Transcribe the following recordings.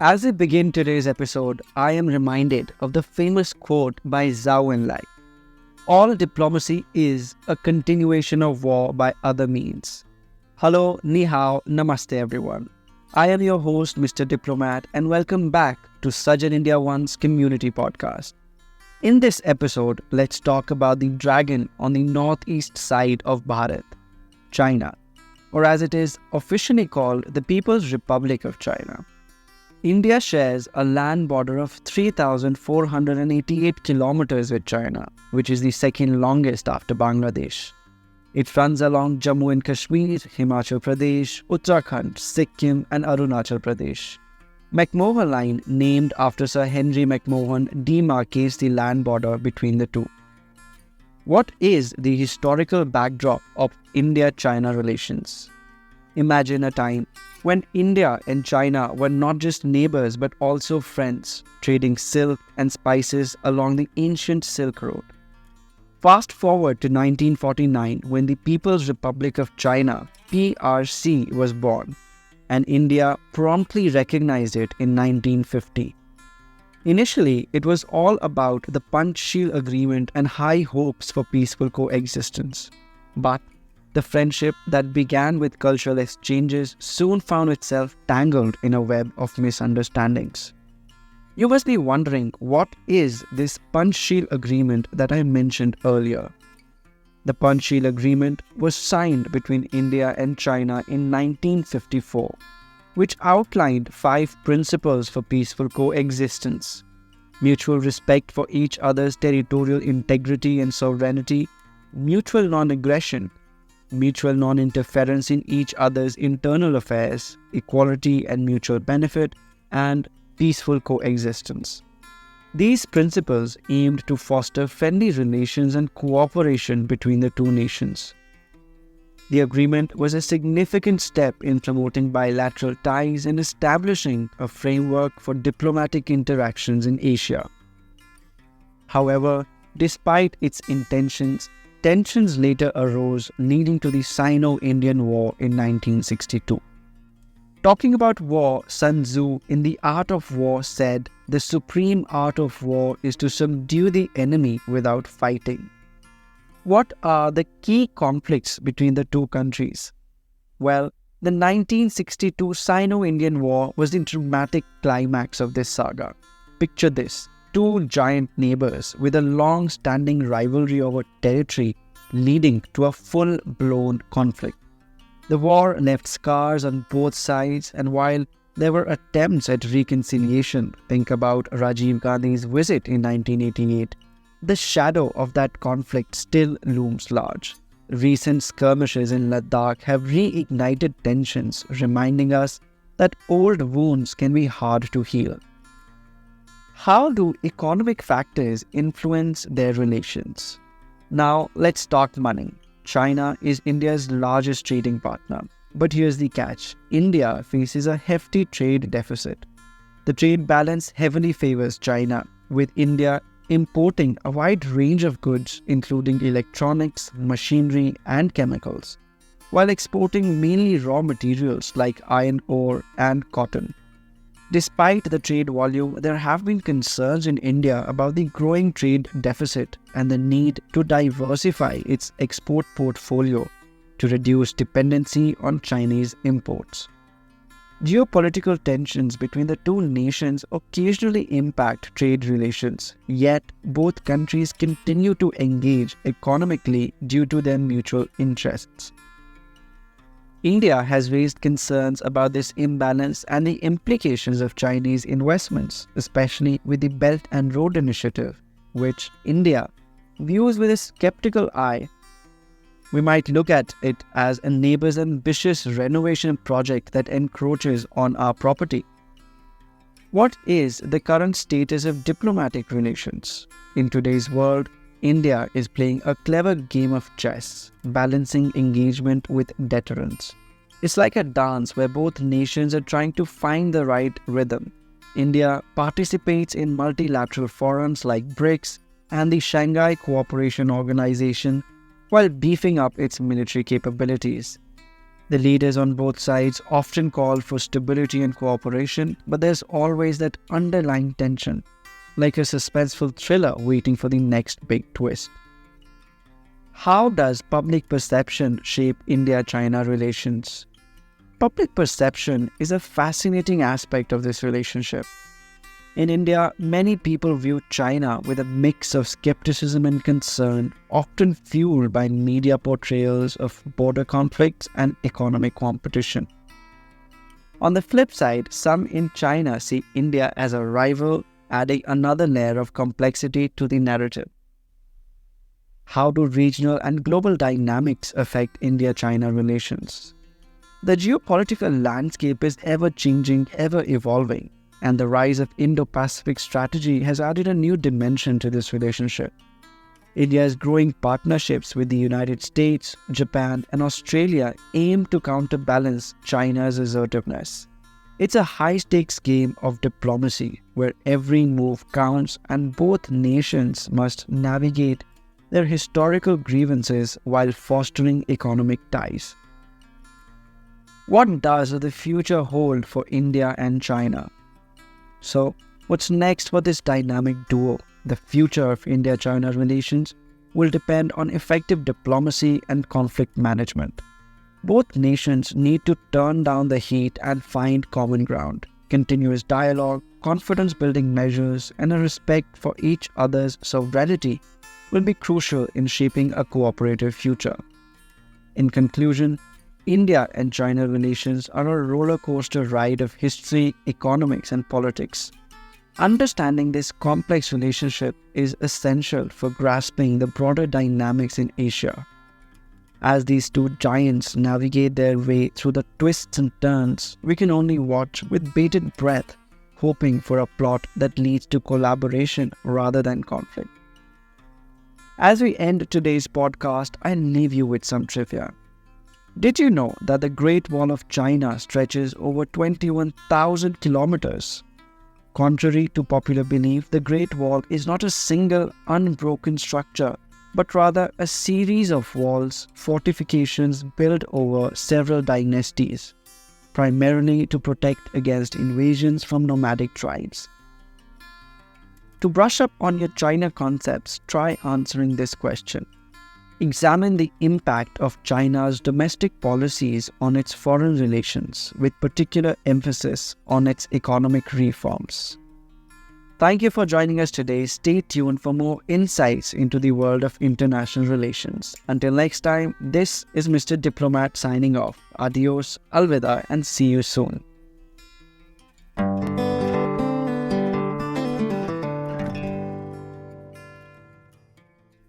As we begin today's episode, I am reminded of the famous quote by Zhou Enlai. All diplomacy is a continuation of war by other means. Hello, ni hao, namaste everyone. I am your host, Mr. Diplomat, and welcome back to Srijan India One's community podcast. In this episode, let's talk about the dragon on the northeast side of Bharat, China, or as it is officially called, the People's Republic of China. India shares a land border of 3,488 kilometers with China, which is the second longest after Bangladesh. It runs along Jammu and Kashmir, Himachal Pradesh, Uttarakhand, Sikkim and Arunachal Pradesh. McMahon Line, named after Sir Henry McMahon, demarcates the land border between the two. What is the historical backdrop of India-China relations? Imagine a time when India and China were not just neighbors but also friends, trading silk and spices along the ancient Silk Road. Fast forward to 1949 when the People's Republic of China, PRC, was born, and India promptly recognized it in 1950. Initially, it was all about the Panchsheel Agreement and high hopes for peaceful coexistence. But the friendship that began with cultural exchanges soon found itself tangled in a web of misunderstandings. You must be wondering, what is this Panchsheel Agreement that I mentioned earlier? The Panchsheel Agreement was signed between India and China in 1954, which outlined 5 principles for peaceful coexistence: mutual respect for each other's territorial integrity and sovereignty, mutual non-aggression, mutual non-interference in each other's internal affairs, equality and mutual benefit, and peaceful coexistence. These principles aimed to foster friendly relations and cooperation between the two nations. The agreement was a significant step in promoting bilateral ties and establishing a framework for diplomatic interactions in Asia. However, despite its intentions, tensions later arose, leading to the Sino-Indian War in 1962. Talking about war, Sun Tzu in The Art of War said, "The supreme art of war is to subdue the enemy without fighting." What are the key conflicts between the two countries? Well, the 1962 Sino-Indian War was the dramatic climax of this saga. Picture this: 2 giant neighbors with a long-standing rivalry over territory leading to a full-blown conflict. The war left scars on both sides, and while there were attempts at reconciliation, think about Rajiv Gandhi's visit in 1988, the shadow of that conflict still looms large. Recent skirmishes in Ladakh have reignited tensions, reminding us that old wounds can be hard to heal. How do economic factors influence their relations? Now, let's talk money. China is India's largest trading partner. But here's the catch: India faces a hefty trade deficit. The trade balance heavily favors China, with India importing a wide range of goods including electronics, machinery and chemicals, while exporting mainly raw materials like iron ore and cotton. Despite the trade volume, there have been concerns in India about the growing trade deficit and the need to diversify its export portfolio to reduce dependency on Chinese imports. Geopolitical tensions between the two nations occasionally impact trade relations, yet both countries continue to engage economically due to their mutual interests. India has raised concerns about this imbalance and the implications of Chinese investments, especially with the Belt and Road Initiative, which India views with a skeptical eye. We might look at it as a neighbor's ambitious renovation project that encroaches on our property. What is the current status of diplomatic relations? In today's world, India is playing a clever game of chess, balancing engagement with deterrence. It's like a dance where both nations are trying to find the right rhythm. India participates in multilateral forums like BRICS and the Shanghai Cooperation Organization while beefing up its military capabilities. The leaders on both sides often call for stability and cooperation, but there's always that underlying tension, like a suspenseful thriller waiting for the next big twist. How does public perception shape India-China relations? Public perception is a fascinating aspect of this relationship. In India, many people view China with a mix of skepticism and concern, often fueled by media portrayals of border conflicts and economic competition. On the flip side, some in China see India as a rival, adding another layer of complexity to the narrative. How do regional and global dynamics affect India-China relations? The geopolitical landscape is ever-changing, ever-evolving, and the rise of Indo-Pacific strategy has added a new dimension to this relationship. India's growing partnerships with the United States, Japan, and Australia aim to counterbalance China's assertiveness. It's a high-stakes game of diplomacy where every move counts and both nations must navigate their historical grievances while fostering economic ties. What does the future hold for India and China? So, what's next for this dynamic duo? The future of India-China relations will depend on effective diplomacy and conflict management. Both nations need to turn down the heat and find common ground. Continuous dialogue, confidence-building measures, and a respect for each other's sovereignty will be crucial in shaping a cooperative future. In conclusion, India and China relations are a roller coaster ride of history, economics, and politics. Understanding this complex relationship is essential for grasping the broader dynamics in Asia. As these two giants navigate their way through the twists and turns, we can only watch with bated breath, hoping for a plot that leads to collaboration rather than conflict. As we end today's podcast, I'll leave you with some trivia. Did you know that the Great Wall of China stretches over 21,000 kilometers? Contrary to popular belief, the Great Wall is not a single unbroken structure, but rather a series of walls, fortifications built over several dynasties, primarily to protect against invasions from nomadic tribes. To brush up on your China concepts, try answering this question. Examine the impact of China's domestic policies on its foreign relations, with particular emphasis on its economic reforms. Thank you for joining us today. Stay tuned for more insights into the world of international relations. Until next time, this is Mr. Diplomat signing off. Adios, alvida, and see you soon.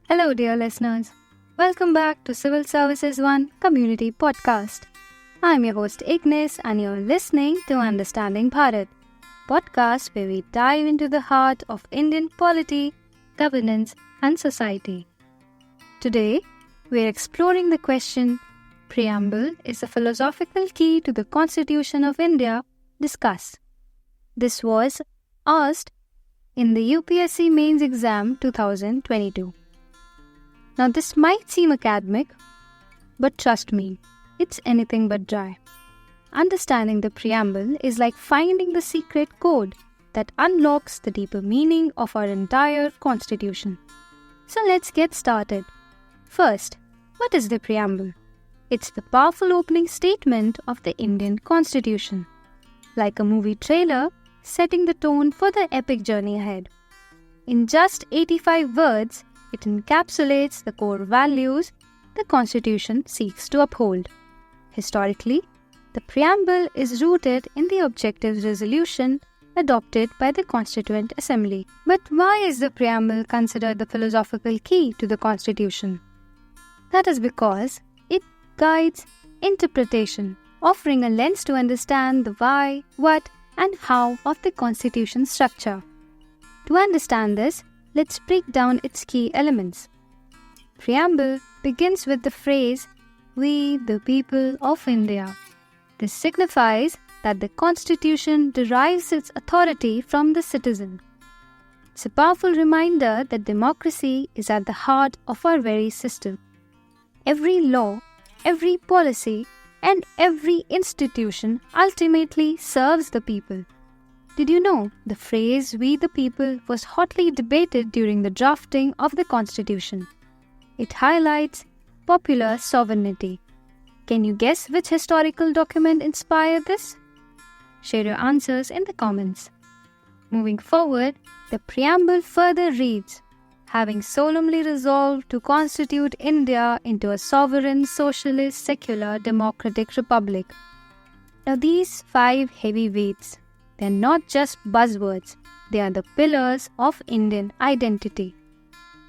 Hello dear listeners. Welcome back to Civil Services One Community Podcast. I'm your host Ignis and you're listening to Understanding Bharat, podcast where we dive into the heart of Indian polity, governance and society. Today, we're exploring the question, Preamble is a philosophical key to the Constitution of India. Discuss. This was asked in the UPSC Mains Exam 2022. Now this might seem academic, but trust me, it's anything but dry. Understanding the preamble is like finding the secret code that unlocks the deeper meaning of our entire constitution. So let's get started. First, what is the preamble? It's the powerful opening statement of the Indian Constitution, like a movie trailer setting the tone for the epic journey ahead. In just 85 words, it encapsulates the core values the Constitution seeks to uphold. Historically, the preamble is rooted in the objectives resolution adopted by the Constituent Assembly. But why is the preamble considered the philosophical key to the Constitution? That is because it guides interpretation, offering a lens to understand the why, what, and how of the Constitution's structure. To understand this, let's break down its key elements. Preamble begins with the phrase, "We, the people of India." This signifies that the Constitution derives its authority from the citizen. It's a powerful reminder that democracy is at the heart of our very system. Every law, every policy, and every institution ultimately serves the people. Did you know the phrase "we the people" was hotly debated during the drafting of the Constitution? It highlights popular sovereignty. Can you guess which historical document inspired this? Share your answers in the comments. Moving forward, the preamble further reads, "Having solemnly resolved to constitute India into a sovereign, socialist, secular, democratic republic." Now these 5 heavyweights, they're not just buzzwords, they are the pillars of Indian identity.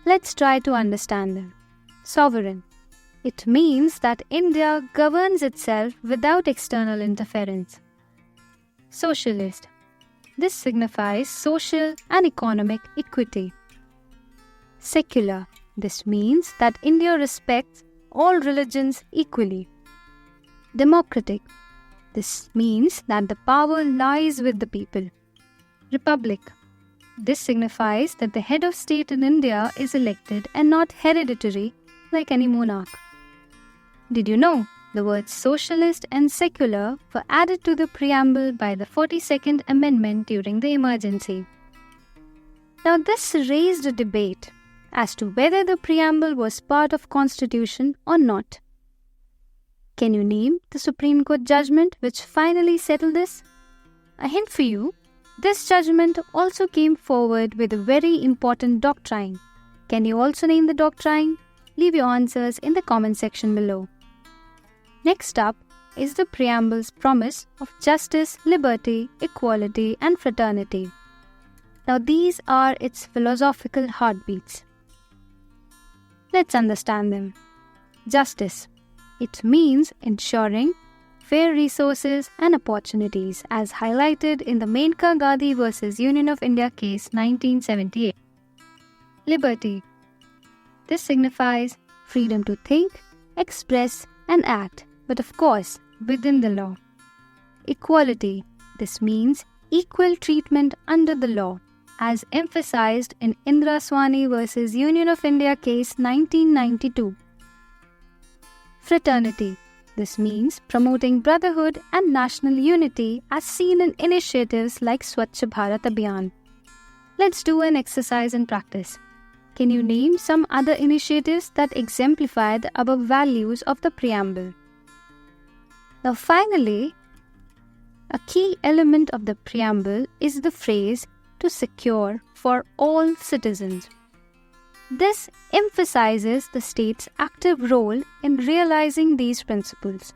Let's try to understand them. Sovereign. It means that India governs itself without external interference. Socialist. This signifies social and economic equity. Secular. This means that India respects all religions equally. Democratic. This means that the power lies with the people. Republic. This signifies that the head of state in India is elected and not hereditary like any monarch. Did you know the words socialist and secular were added to the preamble by the 42nd Amendment during the emergency? Now this raised a debate as to whether the preamble was part of Constitution or not. Can you name the Supreme Court judgment which finally settled this? A hint for you, this judgment also came forward with a very important doctrine. Can you also name the doctrine? Leave your answers in the comment section below. Next up is the preamble's promise of justice, liberty, equality, and fraternity. Now these are its philosophical heartbeats. Let's understand them. Justice. It means ensuring fair resources and opportunities as highlighted in the Menka Gandhi vs. Union of India case 1978. Liberty. This signifies freedom to think, express, and act, but of course within the law. Equality. This means equal treatment under the law, as emphasized in Indraswamy vs. Union of India case 1992. Fraternity. This means promoting brotherhood and national unity as seen in initiatives like Swachh Bharat Abhiyan. Let's do an exercise in practice. Can you name some other initiatives that exemplify the above values of the preamble? Now finally, a key element of the preamble is the phrase "to secure for all citizens." This emphasizes the state's active role in realizing these principles.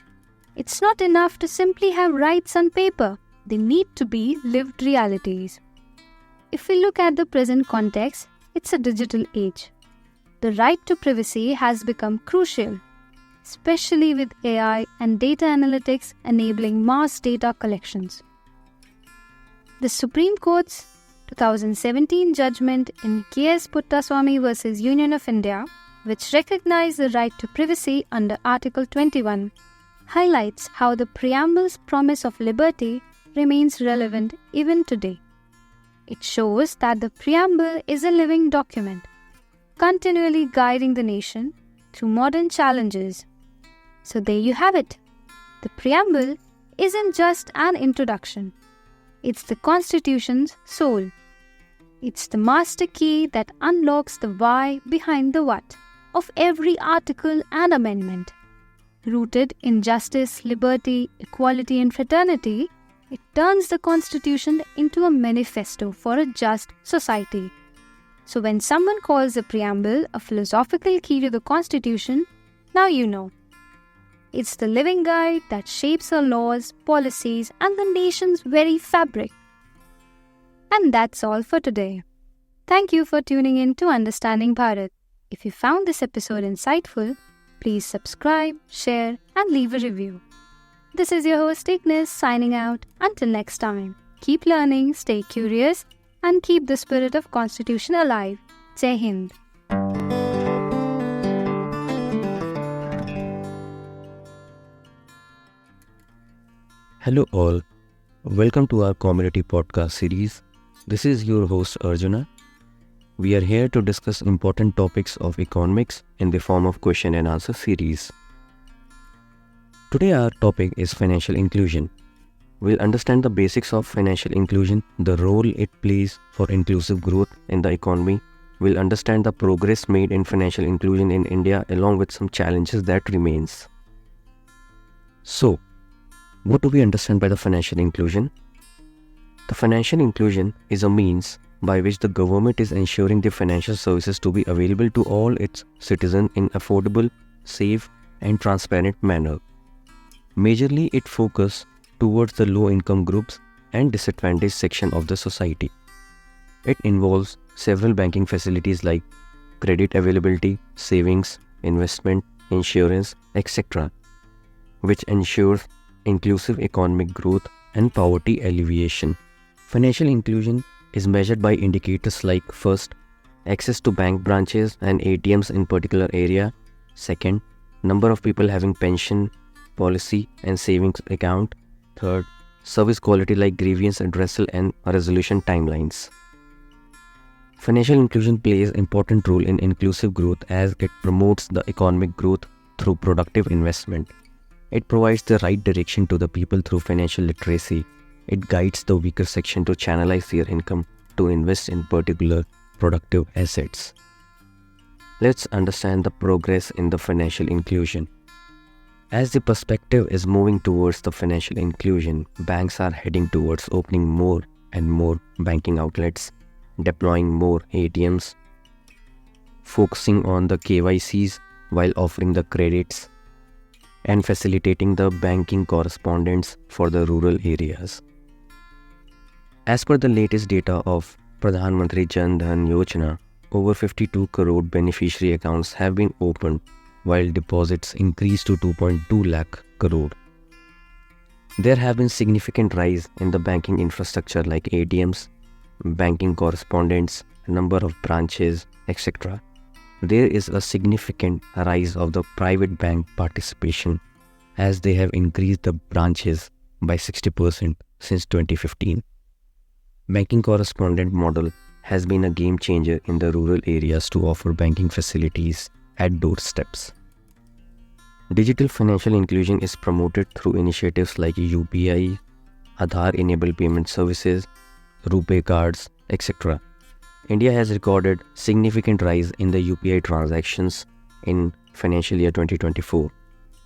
It's not enough to simply have rights on paper, they need to be lived realities. If we look at the present context, it's a digital age. The right to privacy has become crucial, especially with AI and data analytics enabling mass data collections. The Supreme Court's 2017 judgment in K.S. Puttaswamy vs. Union of India, which recognized the right to privacy under Article 21, highlights how the preamble's promise of liberty remains relevant even today. It shows that the preamble is a living document, continually guiding the nation through modern challenges. So there you have it. The preamble isn't just an introduction. It's the Constitution's soul. It's the master key that unlocks the why behind the what of every article and amendment. Rooted in justice, liberty, equality, and fraternity, it turns the Constitution into a manifesto for a just society. So when someone calls the preamble a philosophical key to the Constitution, now you know. It's the living guide that shapes our laws, policies, and the nation's very fabric. And that's all for today. Thank you for tuning in to Understanding Bharat. If you found this episode insightful, please subscribe, share, and leave a review. This is your host Ignis signing out. Until next time, keep learning, stay curious, and keep the spirit of Constitution alive. Jai Hind. Hello all, welcome to our community podcast series. This is your host Arjuna. We are here to discuss important topics of economics in the form of question and answer series. Today our topic is financial inclusion. We'll understand the basics of financial inclusion, the role it plays for inclusive growth in the economy. We'll understand the progress made in financial inclusion in India along with some challenges that remains. So, what do we understand by the financial inclusion? The financial inclusion is a means by which the government is ensuring the financial services to be available to all its citizens in affordable, safe and transparent manner. Majorly, it focuses towards the low-income groups and disadvantaged section of the society. It involves several banking facilities like credit availability, savings, investment, insurance, etc., which ensures inclusive economic growth and poverty alleviation. Financial inclusion is measured by indicators like first, access to bank branches and ATMs in particular area. Second, number of people having pension, policy and savings account. Third, service quality like grievance addressal and resolution timelines. Financial inclusion plays an important role in inclusive growth as it promotes the economic growth through productive investment. It provides the right direction to the people through financial literacy. It guides the weaker section to channelize their income to invest in particular productive assets. Let's understand the progress in the financial inclusion. As the perspective is moving towards the financial inclusion, banks are heading towards opening more and more banking outlets, deploying more ATMs, focusing on the KYCs while offering the credits, and facilitating the banking correspondence for the rural areas. As per the latest data of Pradhan Mantri Jan Dhan Yojana, over 52 crore beneficiary accounts have been opened while deposits increased to 2.2 lakh crore. There have been significant rise in the banking infrastructure like ATMs, banking correspondents, number of branches, etc. There is a significant rise of the private bank participation as they have increased the branches by 60% since 2015. Banking correspondent model has been a game changer in the rural areas to offer banking facilities at doorsteps. Digital financial inclusion is promoted through initiatives like UPI, Aadhaar-enabled payment services, RuPay cards, etc. India has recorded significant rise in the UPI transactions in financial year 2024.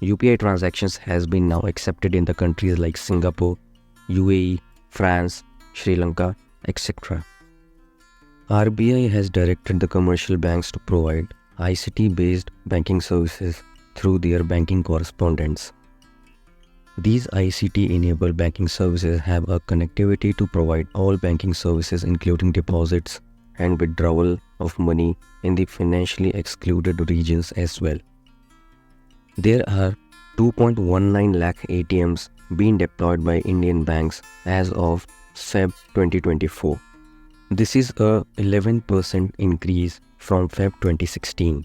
UPI transactions has been now accepted in the countries like Singapore, UAE, France, Sri Lanka, etc. RBI has directed the commercial banks to provide ICT-based banking services through their banking correspondents. These ICT-enabled banking services have a connectivity to provide all banking services including deposits and withdrawal of money in the financially excluded regions as well. There are 2.19 lakh ATMs being deployed by Indian banks as of Feb 2024. This is a 11% increase from Feb 2016.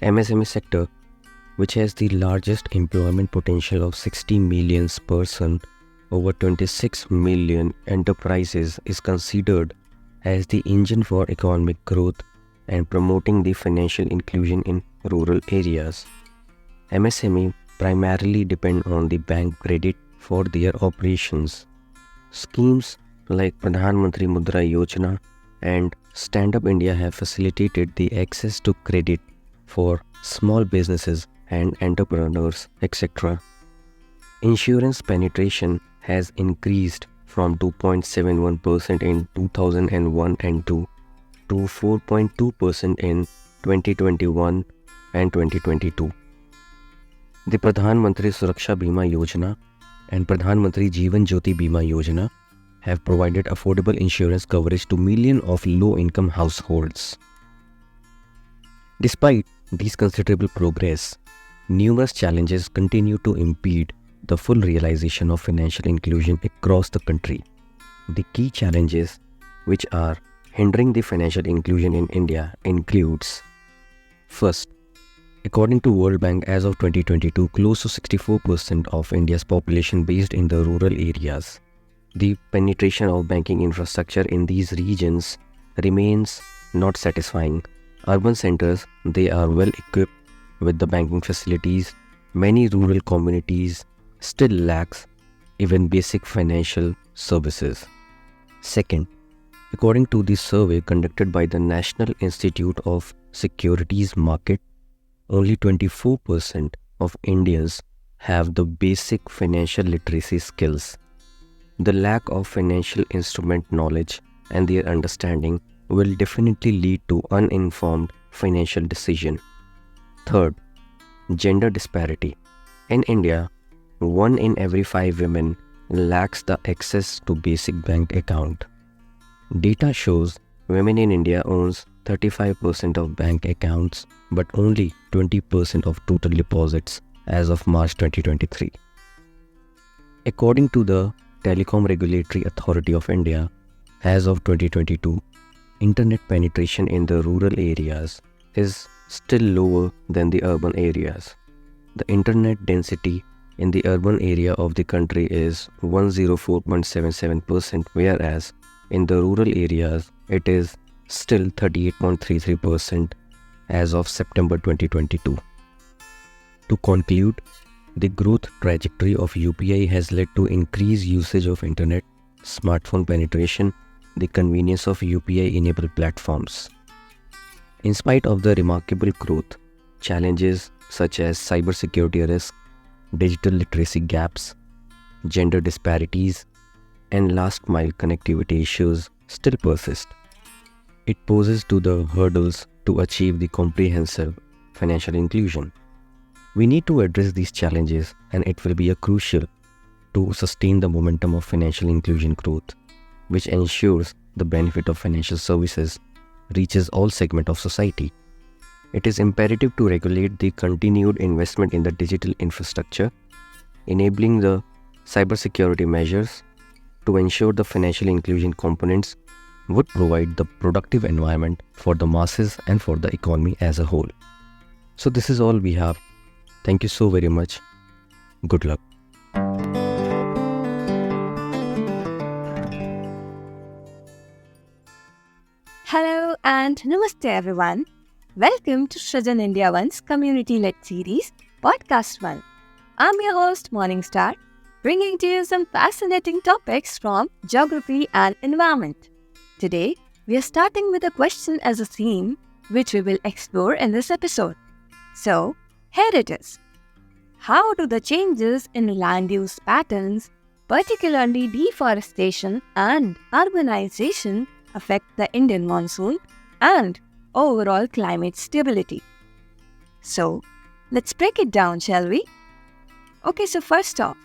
MSME sector, which has the largest employment potential of 60 million person, over 26 million enterprises, is considered as the engine for economic growth and promoting the financial inclusion in rural areas. MSME primarily depend on the bank credit for their operations. Schemes like Pradhan Mantri Mudra Yojana and Stand Up India have facilitated the access to credit for small businesses and entrepreneurs, etc. Insurance penetration has increased from 2.71% in 2001 and 2 to 4.2% in 2021 and 2022. The Pradhan Mantri Suraksha Bima Yojana and Pradhan Mantri Jeevan Jyoti Bima Yojana have provided affordable insurance coverage to millions of low-income households. Despite these considerable progress, numerous challenges continue to impede the full realization of financial inclusion across the country. The key challenges which are hindering the financial inclusion in India includes: first, according to World Bank, as of 2022, close to 64% of India's population based in the rural areas. The penetration of banking infrastructure in these regions remains not satisfying. Urban centers, they are well equipped with the banking facilities, many rural communities still lacks even basic financial services. Second, according to the survey conducted by the National Institute of Securities Market, only 24% of Indians have the basic financial literacy skills. The lack of financial instrument knowledge and their understanding will definitely lead to uninformed financial decision. Third, gender disparity. In India, 1 in every 5 women lacks the access to basic bank account. Data shows women in India owns 35% of bank accounts but only 20% of total deposits as of March 2023. According to the Telecom Regulatory Authority of India, as of 2022, internet penetration in the rural areas is still lower than the urban areas. The internet density in the urban area of the country is 104.77%, whereas in the rural areas it is still 38.33% as of September 2022. To conclude, the growth trajectory of UPI has led to increased usage of internet, smartphone penetration, the convenience of UPI-enabled platforms. In spite of the remarkable growth, challenges such as cybersecurity risk, digital literacy gaps, gender disparities, and last-mile connectivity issues still persist. It poses to the hurdles to achieve the comprehensive financial inclusion. We need to address these challenges, and it will be crucial to sustain the momentum of financial inclusion growth, which ensures the benefit of financial services reaches all segments of society. It is imperative to regulate the continued investment in the digital infrastructure, enabling the cybersecurity measures to ensure the financial inclusion components would provide the productive environment for the masses and for the economy as a whole. So this is all we have. Thank you so very much. Good luck. Hello and namaste everyone. Welcome to Srijan India One's community-led series, Podcast 1. I'm your host, Morningstar, bringing to you some fascinating topics from geography and environment. Today, we are starting with a question as a theme, which we will explore in this episode. So, here it is. How do the changes in land use patterns, particularly deforestation and urbanization, affect the Indian monsoon and overall climate stability? So, let's break it down, shall we? Okay, so first off,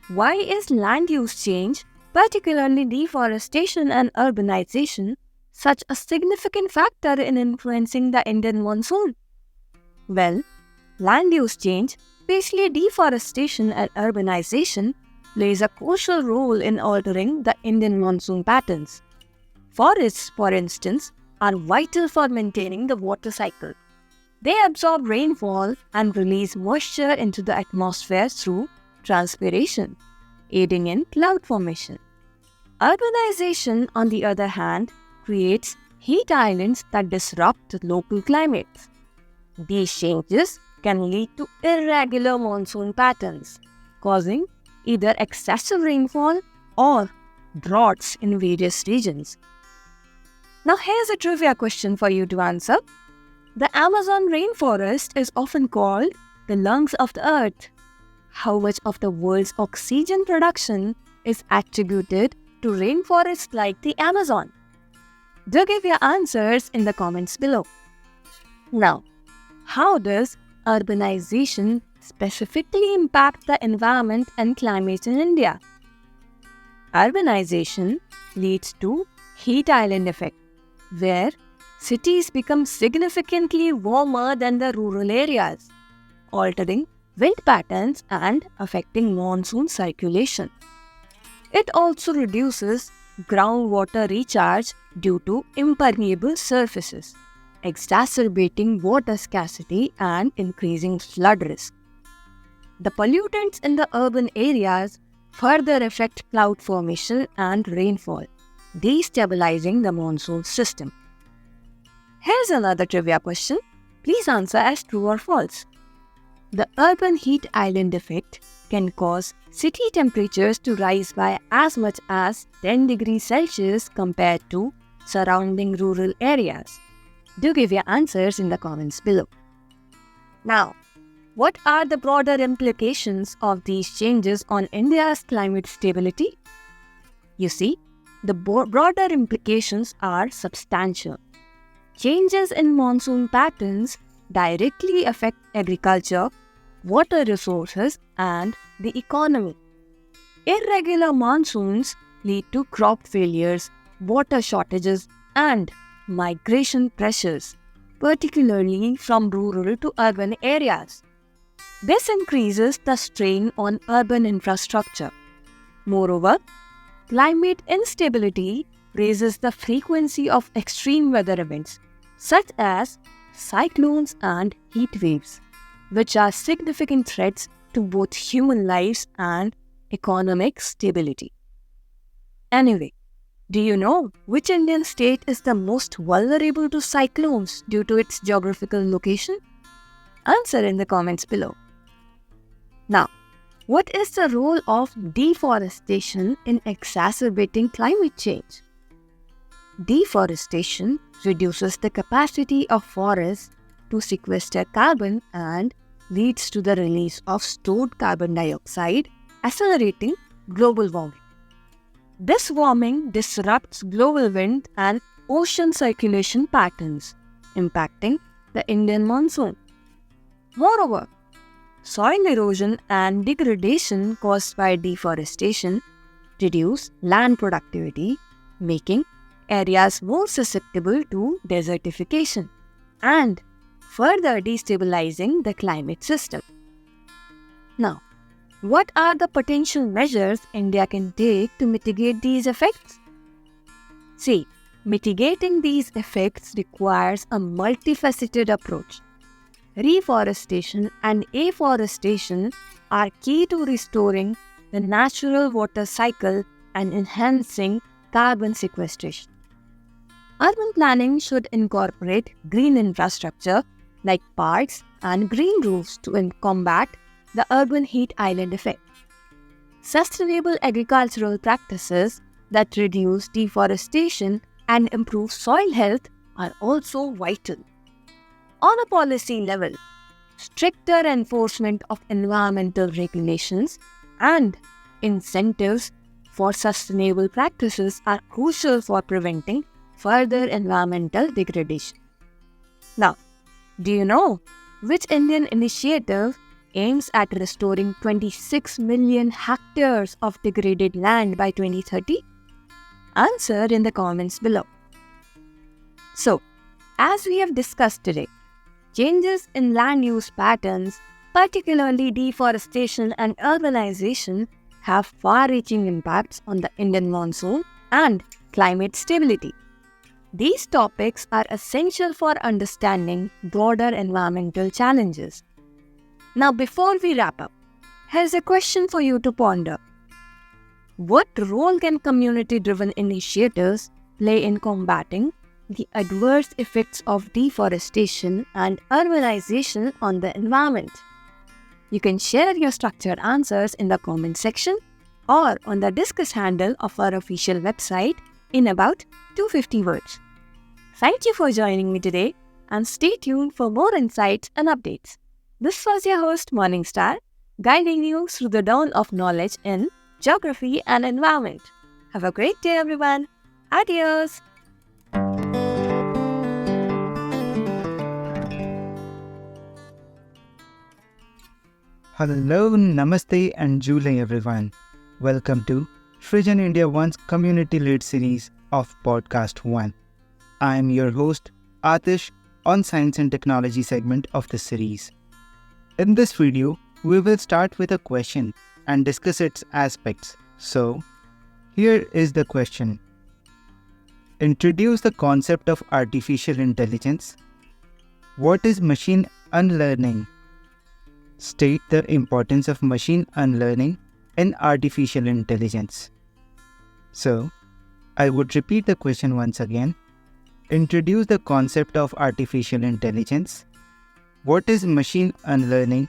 why is land use change, particularly deforestation and urbanization, such a significant factor in influencing the Indian monsoon? Well, land use change, especially deforestation and urbanization, plays a crucial role in altering the Indian monsoon patterns. Forests, for instance, are vital for maintaining the water cycle. They absorb rainfall and release moisture into the atmosphere through transpiration, aiding in cloud formation. Urbanization, on the other hand, creates heat islands that disrupt the local climates. These changes can lead to irregular monsoon patterns, causing either excessive rainfall or droughts in various regions. Now here's a trivia question for you to answer. The Amazon rainforest is often called the lungs of the earth. How much of the world's oxygen production is attributed to rainforests like the Amazon? Do give your answers in the comments below. Now, how does urbanization specifically impact the environment and climate in India? Urbanization leads to heat island effect, where cities become significantly warmer than the rural areas, altering wind patterns and affecting monsoon circulation. It also reduces groundwater recharge due to impermeable surfaces, exacerbating water scarcity and increasing flood risk. The pollutants in the urban areas further affect cloud formation and rainfall, destabilizing the monsoon system. Here's another trivia question. Please answer as true or false. The urban heat island effect can cause city temperatures to rise by as much as 10 degrees Celsius compared to surrounding rural areas. Do give your answers in the comments below. Now, what are the broader implications of these changes on India's climate stability? You see, the broader implications are substantial. Changes in monsoon patterns directly affect agriculture, water resources, and the economy. Irregular monsoons lead to crop failures, water shortages, and migration pressures, particularly from rural to urban areas. This increases the strain on urban infrastructure. Moreover, climate instability raises the frequency of extreme weather events, such as cyclones and heat waves, which are significant threats to both human lives and economic stability. Anyway, do you know which Indian state is the most vulnerable to cyclones due to its geographical location? Answer in the comments below. Now, what is the role of deforestation in exacerbating climate change? Deforestation reduces the capacity of forests to sequester carbon and leads to the release of stored carbon dioxide, accelerating global warming. This warming disrupts global wind and ocean circulation patterns, impacting the Indian monsoon. Moreover, soil erosion and degradation caused by deforestation reduce land productivity, making areas more susceptible to desertification and further destabilizing the climate system. Now, what are the potential measures India can take to mitigate these effects? See, mitigating these effects requires a multifaceted approach. Reforestation and afforestation are key to restoring the natural water cycle and enhancing carbon sequestration. Urban planning should incorporate green infrastructure like parks and green roofs to combat the urban heat island effect. Sustainable agricultural practices that reduce deforestation and improve soil health are also vital. On a policy level, stricter enforcement of environmental regulations and incentives for sustainable practices are crucial for preventing further environmental degradation. Now, do you know which Indian initiative aims at restoring 26 million hectares of degraded land by 2030? Answer in the comments below. So, as we have discussed today, changes in land use patterns, particularly deforestation and urbanization, have far-reaching impacts on the Indian monsoon and climate stability. These topics are essential for understanding broader environmental challenges. Now, before we wrap up, here's a question for you to ponder. What role can community-driven initiatives play in combating the adverse effects of deforestation and urbanization on the environment? You can share your structured answers in the comment section or on the discuss handle of our official website in about 250 words. Thank you for joining me today and stay tuned for more insights and updates. This was your host Morningstar, guiding you through the dawn of knowledge in geography and environment. Have a great day everyone. Adios. Hello, Namaste and Jule everyone. Welcome to Srijan India One's community-led series of Podcast 1. I am your host, Atish, on Science and Technology segment of this series. In this video, we will start with a question and discuss its aspects. So, here is the question. Introduce the concept of artificial intelligence. What is machine unlearning? State the importance of machine unlearning in artificial intelligence. So, I would repeat the question once again. Introduce the concept of artificial intelligence. What is machine unlearning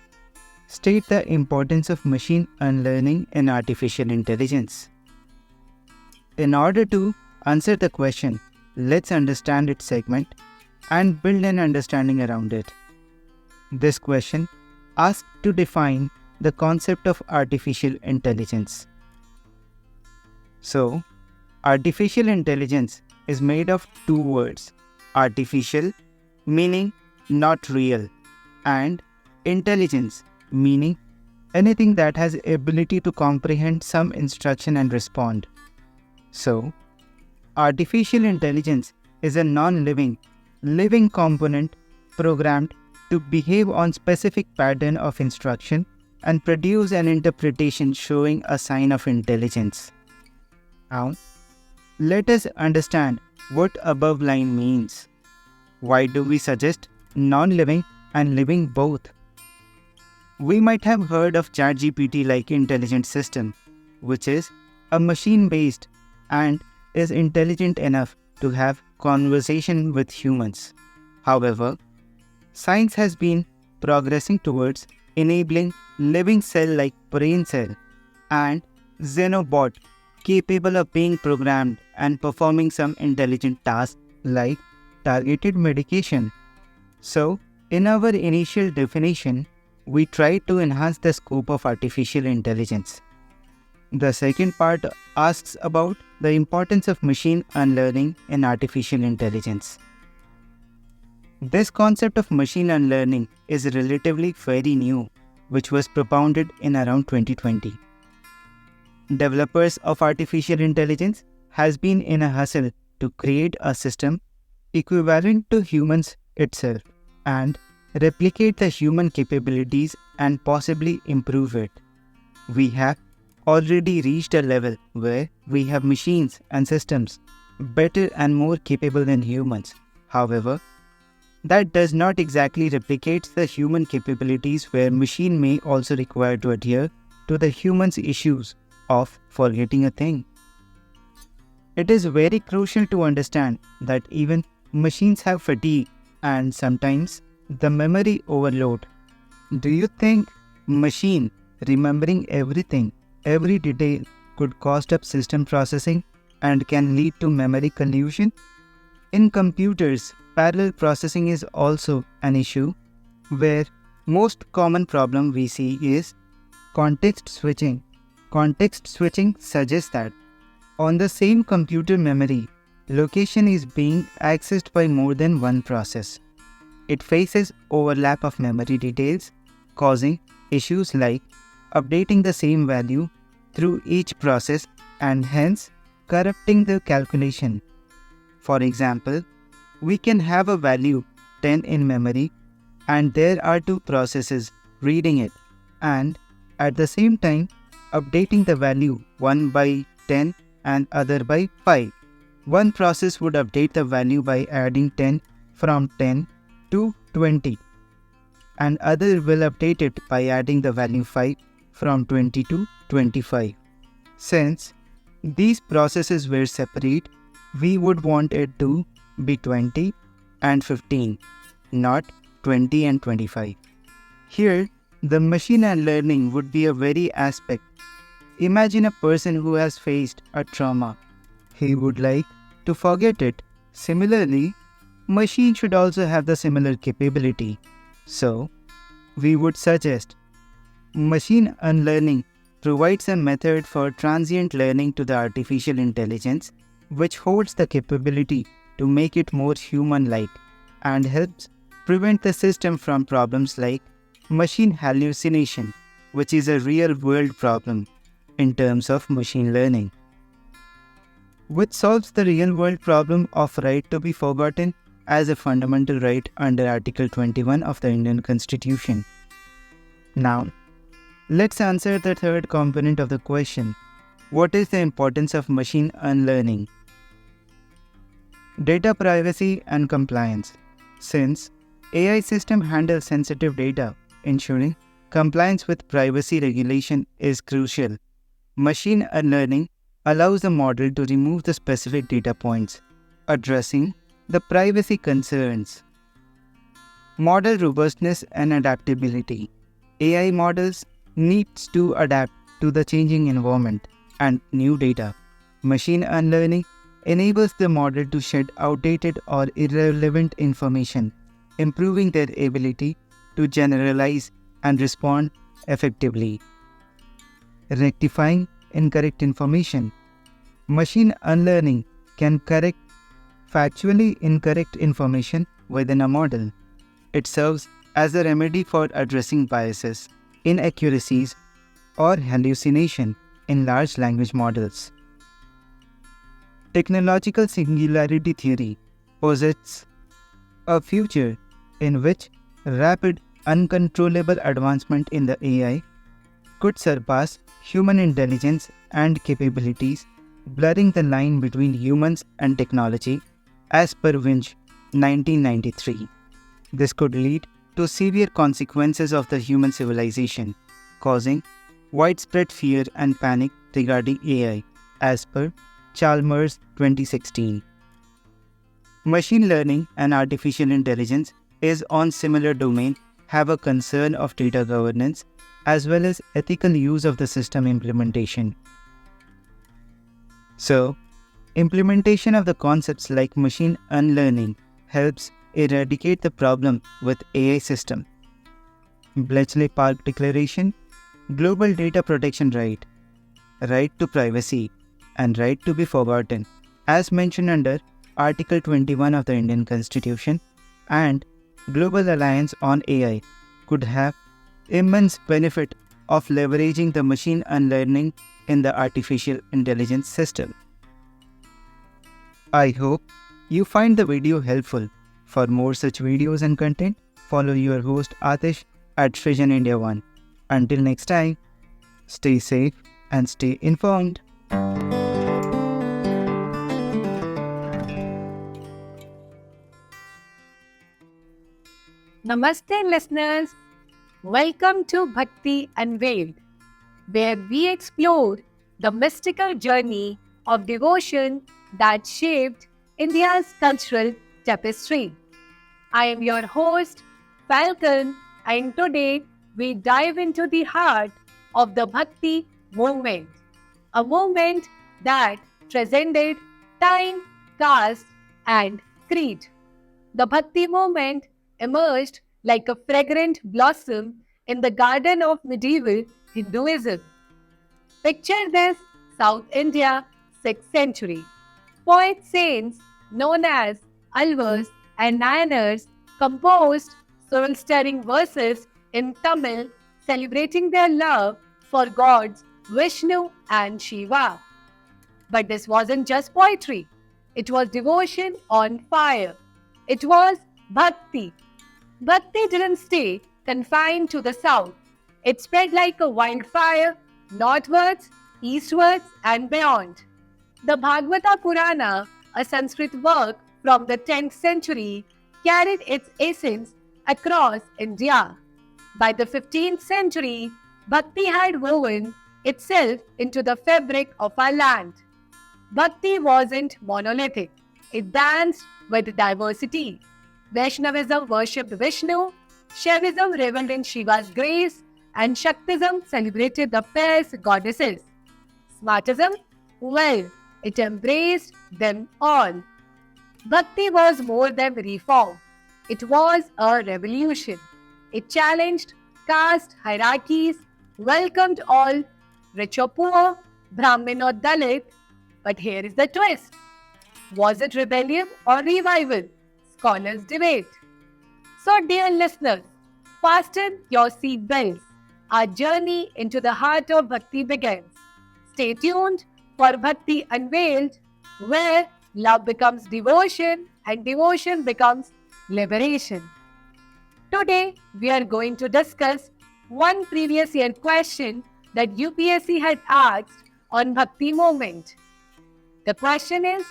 state the importance of machine unlearning in artificial intelligence. In order to answer the question, let's understand its segment and build an understanding around it. This question asks to define the concept of artificial intelligence. So, artificial intelligence is made of two words: artificial, meaning not real, and intelligence, meaning anything that has ability to comprehend some instruction and respond. So, artificial intelligence is a non-living, living component programmed to behave on specific pattern of instruction and produce an interpretation showing a sign of intelligence. Now, let us understand what above line means. Why do we suggest non-living and living both? We might have heard of ChatGPT-like intelligent system, which is a machine-based and is intelligent enough to have conversation with humans. However, science has been progressing towards enabling living cell-like brain cell and xenobot capable of being programmed and performing some intelligent tasks like targeted medication. So, in our initial definition, we tried to enhance the scope of artificial intelligence. The second part asks about the importance of machine unlearning in artificial intelligence. This concept of machine unlearning is relatively very new, which was propounded in around 2020. Developers of artificial intelligence has been in a hustle to create a system equivalent to humans itself and replicate the human capabilities and possibly improve it. We have already reached a level where we have machines and systems better and more capable than humans. However, that does not exactly replicate the human capabilities where machine may also require to adhere to the human's issues of forgetting a thing. It is very crucial to understand that even machines have fatigue and sometimes the memory overload. Do you think machine remembering everything, every detail could cost up system processing and can lead to memory collusion? In computers, parallel processing is also an issue where most common problem we see is context switching. Context switching suggests that on the same computer memory, location is being accessed by more than one process. It faces overlap of memory details, causing issues like updating the same value through each process and hence corrupting the calculation. For example, we can have a value 10 in memory and there are two processes reading it and at the same time updating the value one by 10 and other by 5. One process would update the value by adding 10 from 10 to 20 and other will update it by adding the value 5 from 20 to 25. Since these processes were separate, we would want it to be 20 and 15, not 20 and 25. Here, the machine unlearning would be a very aspect. Imagine a person who has faced a trauma. He would like to forget it. Similarly, machine should also have the similar capability. So, we would suggest machine unlearning provides a method for transient learning to the artificial intelligence which holds the capability to make it more human-like and helps prevent the system from problems like machine hallucination, which is a real-world problem in terms of machine learning, which solves the real-world problem of right to be forgotten as a fundamental right under Article 21 of the Indian Constitution. Now, let's answer the third component of the question. What is the importance of machine unlearning? Data privacy and compliance. Since AI system handles sensitive data, ensuring compliance with privacy regulation is crucial. Machine unlearning allows the model to remove the specific data points, addressing the privacy concerns. Model robustness and adaptability. AI models needs to adapt to the changing environment and new data. Machine unlearning enables the model to shed outdated or irrelevant information, improving their ability to generalize and respond effectively. Rectifying incorrect information. Machine unlearning can correct factually incorrect information within a model. It serves as a remedy for addressing biases, inaccuracies, or hallucination in large language models. Technological singularity theory posits a future in which rapid, uncontrollable advancement in the AI could surpass human intelligence and capabilities, blurring the line between humans and technology, as per Winch 1993. This could lead to severe consequences of the human civilization, causing widespread fear and panic regarding AI, as per Chalmers 2016. Machine learning and artificial intelligence is on similar domain have a concern of data governance as well as ethical use of the system implementation. So, implementation of the concepts like machine unlearning helps eradicate the problem with AI system. Bletchley Park Declaration, Global Data Protection Right, Right to Privacy, and Right to be Forgotten, as mentioned under Article 21 of the Indian Constitution, and Global Alliance on AI could have immense benefit of leveraging the machine unlearning in the artificial intelligence system. I hope you find the video helpful. For more such videos and content, follow your host Atish at Srijan India One. Until next time, stay safe and stay informed. Namaste, listeners. Welcome to Bhakti Unveiled, where we explore the mystical journey of devotion that shaped India's cultural tapestry. I am your host, Falcon, and today we dive into the heart of the Bhakti movement, a movement that transcended time, caste, and creed. The Bhakti movement emerged like a fragrant blossom in the garden of medieval Hinduism. Picture this: South India, 6th century. Poet saints known as Alvars and Nayanars composed soul-stirring verses in Tamil celebrating their love for gods Vishnu and Shiva. But this wasn't just poetry. It was devotion on fire. It was Bhakti. Bhakti didn't stay confined to the south. It spread like a wildfire northwards, eastwards, and beyond. The Bhagavata Purana, a Sanskrit work from the 10th century, carried its essence across India. By the 15th century, Bhakti had woven itself into the fabric of our land. Bhakti wasn't monolithic. It danced with diversity. Vaishnavism worshipped Vishnu, Shaivism reveled in Shiva's grace, and Shaktism celebrated the fierce goddesses. Smartism? Well, it embraced them all. Bhakti was more than reform. It was a revolution. It challenged caste hierarchies, welcomed all, rich or poor, Brahmin or Dalit. But here is the twist. Was it rebellion or revival? Scholars debate. So, dear listeners, fasten your seat belts. Our journey into the heart of Bhakti begins. Stay tuned for Bhakti Unveiled, where love becomes devotion and devotion becomes liberation. Today, we are going to discuss one previous year question that UPSC had asked on Bhakti movement. The question is,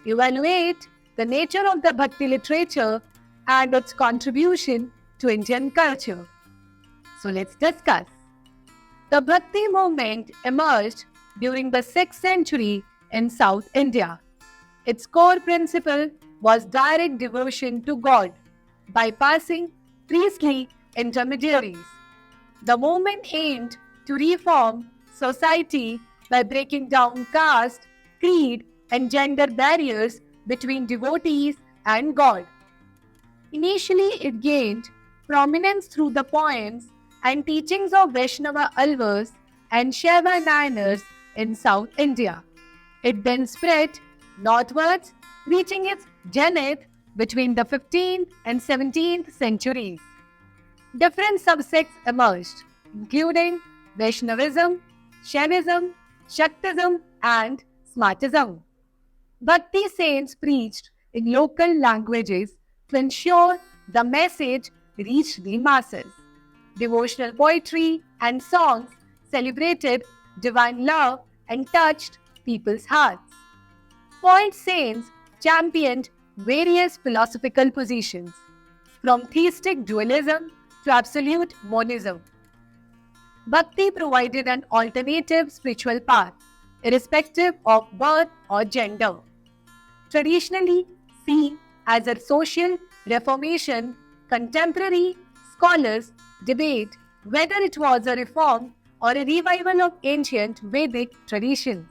evaluate the nature of the Bhakti literature and its contribution to Indian culture. So let's discuss. The Bhakti movement emerged during the 6th century in South India. Its core principle was direct devotion to God, bypassing priestly intermediaries. The movement aimed to reform society by breaking down caste, creed, and gender barriers between devotees and God. Initially, it gained prominence through the poems and teachings of Vaishnava Alvas and Shaiva Nayanars in South India. It then spread northwards, reaching its zenith between the 15th and 17th centuries. Different subsects emerged, including Vaishnavism, Shaivism, Shaktism, and Smartism. Bhakti saints preached in local languages to ensure the message reached the masses. Devotional poetry and songs celebrated divine love and touched people's hearts. Point saints championed various philosophical positions, from theistic dualism to absolute monism. Bhakti provided an alternative spiritual path, irrespective of birth or gender. Traditionally seen as a social reformation, contemporary scholars debate whether it was a reform or a revival of ancient Vedic traditions.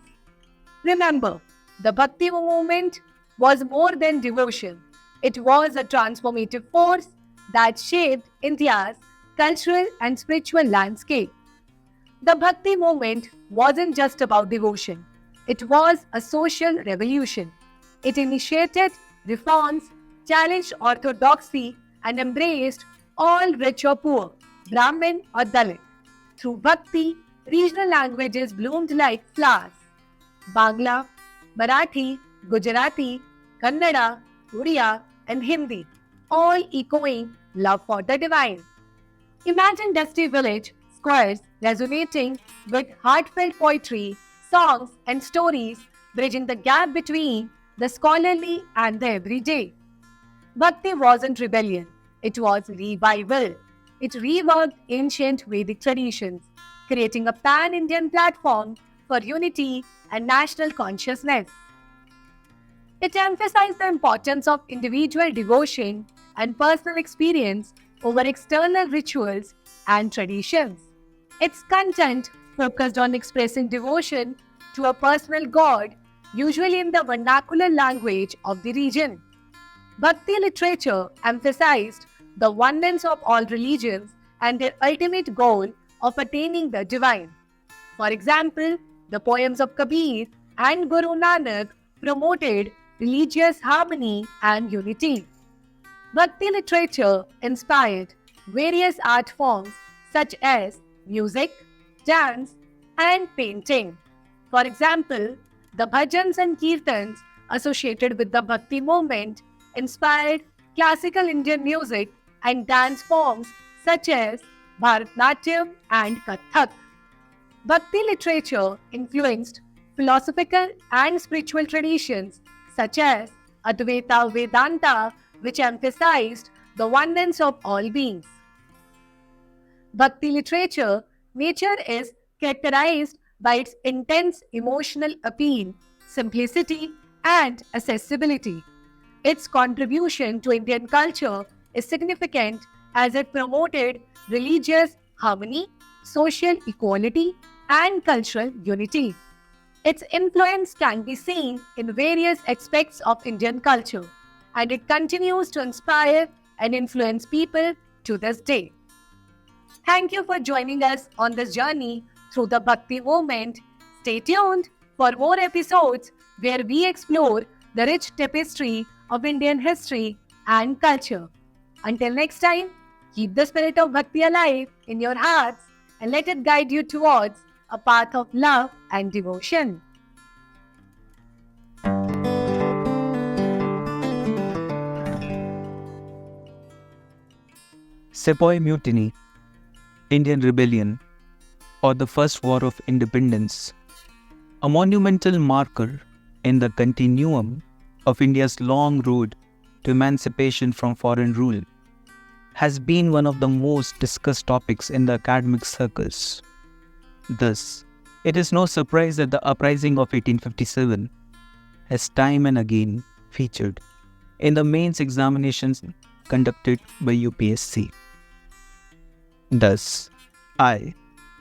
Remember, the Bhakti movement was more than devotion. It was a transformative force that shaped India's cultural and spiritual landscape. The Bhakti movement wasn't just about devotion. It was a social revolution. It initiated reforms, challenged orthodoxy, and embraced all rich or poor, Brahmin or Dalit. Through Bhakti, regional languages bloomed like flowers. Bangla, Marathi, Gujarati, Kannada, Oriya, and Hindi, all echoing love for the divine. Imagine dusty village squares resonating with heartfelt poetry, songs, and stories, bridging the gap between the scholarly and the everyday. Bhakti wasn't rebellion, it was revival. It reworked ancient Vedic traditions, creating a pan-Indian platform for unity and national consciousness. It emphasized the importance of individual devotion and personal experience over external rituals and traditions. Its content focused on expressing devotion to a personal god, usually in the vernacular language of the region. Bhakti literature emphasized the oneness of all religions and their ultimate goal of attaining the divine. For example, the poems of Kabir and Guru Nanak promoted religious harmony and unity. Bhakti literature inspired various art forms such as music, dance, and painting. For example, the bhajans and kirtans associated with the Bhakti movement inspired classical Indian music and dance forms such as Bharatanatyam and Kathak. Bhakti literature influenced philosophical and spiritual traditions such as Advaita Vedanta, which emphasized the oneness of all beings. Bhakti literature nature is characterized by its intense emotional appeal, simplicity, and accessibility. Its contribution to Indian culture is significant as it promoted religious harmony, social equality, and cultural unity. Its influence can be seen in various aspects of Indian culture, and it continues to inspire and influence people to this day. Thank you for joining us on this journey through the Bhakti movement. Stay tuned for more episodes where we explore the rich tapestry of Indian history and culture. Until next time, keep the spirit of Bhakti alive in your hearts and let it guide you towards a path of love and devotion. Sepoy Mutiny, Indian Rebellion, or the First War of Independence, a monumental marker in the continuum of India's long road to emancipation from foreign rule, has been one of the most discussed topics in the academic circles. Thus, it is no surprise that the uprising of 1857 has time and again featured in the mains examinations conducted by UPSC. Thus, I,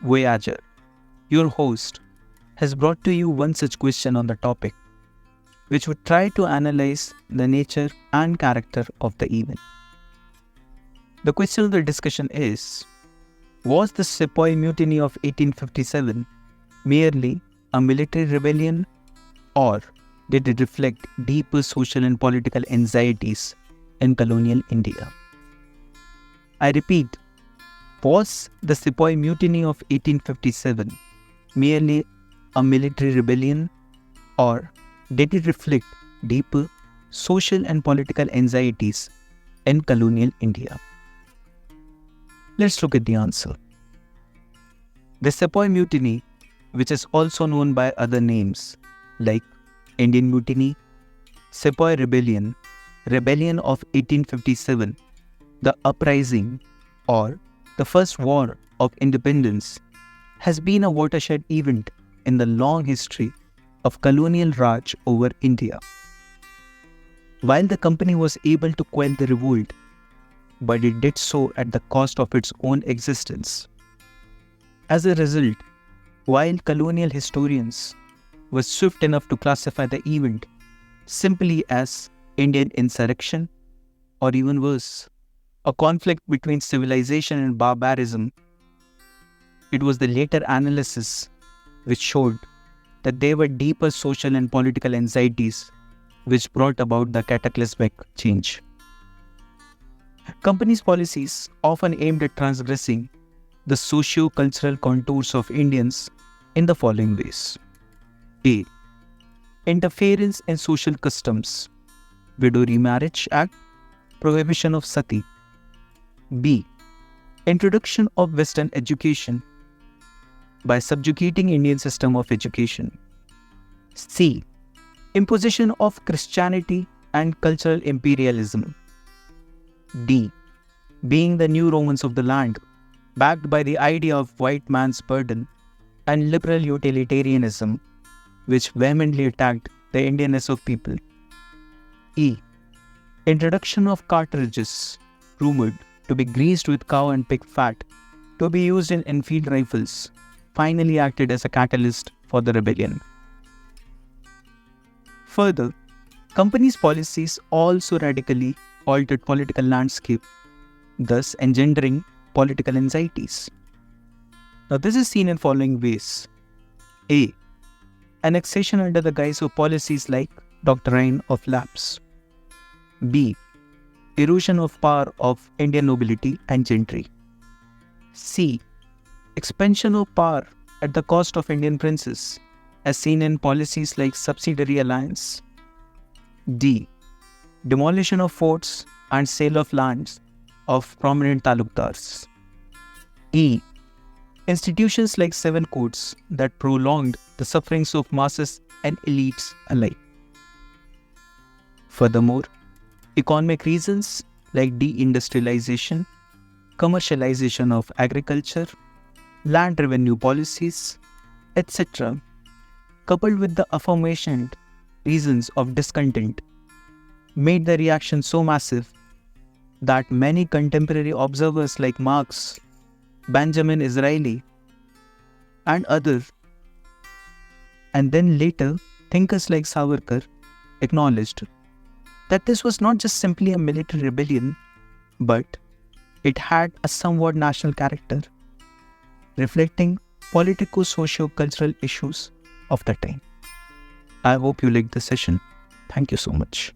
Voyager, your host, has brought to you one such question on the topic, which would try to analyze the nature and character of the event. The question of the discussion is, was the Sepoy Mutiny of 1857 merely a military rebellion, or did it reflect deeper social and political anxieties in colonial India? I repeat, was the Sepoy Mutiny of 1857 merely a military rebellion, or did it reflect deeper social and political anxieties in colonial India? Let's look at the answer. The Sepoy Mutiny, which is also known by other names like Indian Mutiny, Sepoy Rebellion, Rebellion of 1857, the Uprising, or the First War of Independence, has been a watershed event in the long history of colonial Raj over India. While the company was able to quell the revolt, but it did so at the cost of its own existence. As a result, while colonial historians were swift enough to classify the event simply as Indian insurrection, or even worse, a conflict between civilization and barbarism, it was the later analysis which showed that there were deeper social and political anxieties which brought about the cataclysmic change. Companies' policies often aimed at transgressing the socio-cultural contours of Indians in the following ways. A. Interference in social customs. Widow Remarriage Act, prohibition of sati. B. Introduction of Western education by subjugating Indian system of education. C. Imposition of Christianity and cultural imperialism. D. Being the new Romans of the land, backed by the idea of white man's burden and liberal utilitarianism, which vehemently attacked the Indianness of people. E. Introduction of cartridges, rumored to be greased with cow and pig fat, to be used in Enfield rifles, finally acted as a catalyst for the rebellion. Further, companies' policies also radically altered political landscape, thus engendering political anxieties. Now, this is seen in following ways. A. Annexation under the guise of policies like doctrine of lapse. B. Erosion of power of Indian nobility and gentry. C. Expansion of power at the cost of Indian princes, as seen in policies like subsidiary alliance. D. Demolition of forts and sale of lands of prominent talukdars. E. Institutions like seven courts that prolonged the sufferings of masses and elites alike. Furthermore, economic reasons like deindustrialization, commercialization of agriculture, land revenue policies, etc., coupled with the aforementioned reasons of discontent, made the reaction so massive that many contemporary observers like Marx, Benjamin Disraeli, and others, and then later thinkers like Savarkar, acknowledged that this was not just simply a military rebellion, but it had a somewhat national character, reflecting politico-socio-cultural issues of the time. I hope you liked the session. Thank you so much.